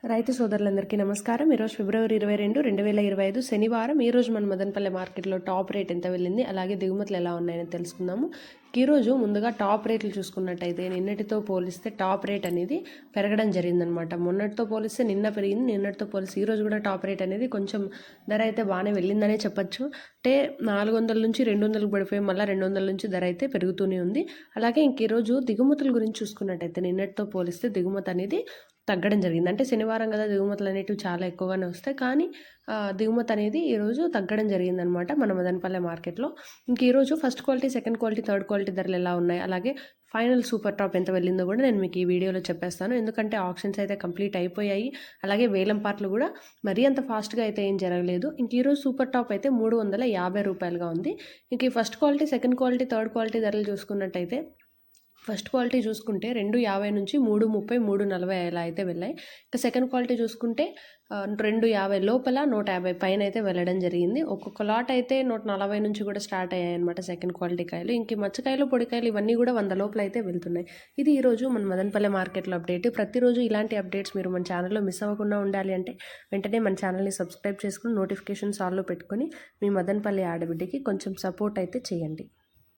రైతు సోదరులందరికీ నమస్కారం. ఈరోజు ఫిబ్రవరి 22, 2025 శనివారం. ఈరోజు మన మదనపల్లె మార్కెట్లో టాప్ రేట్ ఎంత వెళ్ళింది, అలాగే దిగుమతులు ఎలా ఉన్నాయని తెలుసుకుందాము. ఈరోజు ముందుగా టాప్ రేట్లు చూసుకున్నట్టయితే నిన్నటితో పోలిస్తే టాప్ రేట్ అనేది పెరగడం జరిగిందనమాట. మొన్నటితో పోలిస్తే నిన్న పెరిగింది, నిన్నటితో పోలిస్తే ఈరోజు కూడా టాప్ రేట్ అనేది కొంచెం ధర అయితే బాగానే వెళ్ళిందనే చెప్పచ్చు. అంటే 400 నుంచి 200కు పడిపోయి మళ్ళీ 200 నుంచి ధర అయితే పెరుగుతూనే ఉంది. అలాగే ఇంక ఈరోజు దిగుమతుల గురించి చూసుకున్నట్టయితే నిన్నటితో పోలిస్తే దిగుమతి అనేది తగ్గడం జరిగింది. అంటే శనివారం కదా, దిగుమతులు అనేటివి చాలా ఎక్కువగానే వస్తాయి, కానీ దిగుమతి అనేది ఈరోజు తగ్గడం జరిగిందనమాట మన మదనపల్లె మార్కెట్లో. ఇంక ఈరోజు first quality, second quality, third quality ధరలు ఎలా ఉన్నాయి, అలాగే ఫైనల్ సూపర్ టాప్ ఎంత వెళ్ళిందో కూడా నేను మీకు ఈ వీడియోలో చెప్పేస్తాను. ఎందుకంటే ఆప్షన్స్ అయితే కంప్లీట్ అయిపోయాయి, అలాగే వేలం పాటలు కూడా మరీ అంత ఫాస్ట్గా అయితే ఏం జరగలేదు. ఇంక ఈరోజు సూపర్ టాప్ అయితే 350 రూపాయలుగా ఉంది. ఇంక ఈ first quality, second quality, third quality ధరలు చూసుకున్నట్టయితే ఫస్ట్ క్వాలిటీ చూసుకుంటే 250 నుంచి 330, 340 ఇలా అయితే వెళ్ళాయి. ఇంకా సెకండ్ క్వాలిటీ చూసుకుంటే 250 లోపల 150 పైన అయితే వెళ్ళడం జరిగింది. ఒక్కొక్క లాట్ అయితే 140 నుంచి కూడా స్టార్ట్ అయ్యాయి అనమాట సెకండ్ క్వాలిటీ కాయలు. ఇంక మచ్చకాయలు, పొడికాయలు ఇవన్నీ కూడా 100 లోపల అయితే వెళ్తున్నాయి. ఇది ఈరోజు మన మదనపల్లె మార్కెట్లో అప్డేట్. ప్రతిరోజు ఇలాంటి అప్డేట్స్ మీరు మన ఛానల్లో మిస్ అవ్వకుండా ఉండాలి అంటే వెంటనే మన ఛానల్ని సబ్స్క్రైబ్ చేసుకుని నోటిఫికేషన్స్ ఆల్లో పెట్టుకొని మీ మదనపల్లె ఆడబిడ్డకి కొంచెం సపోర్ట్ అయితే చేయండి.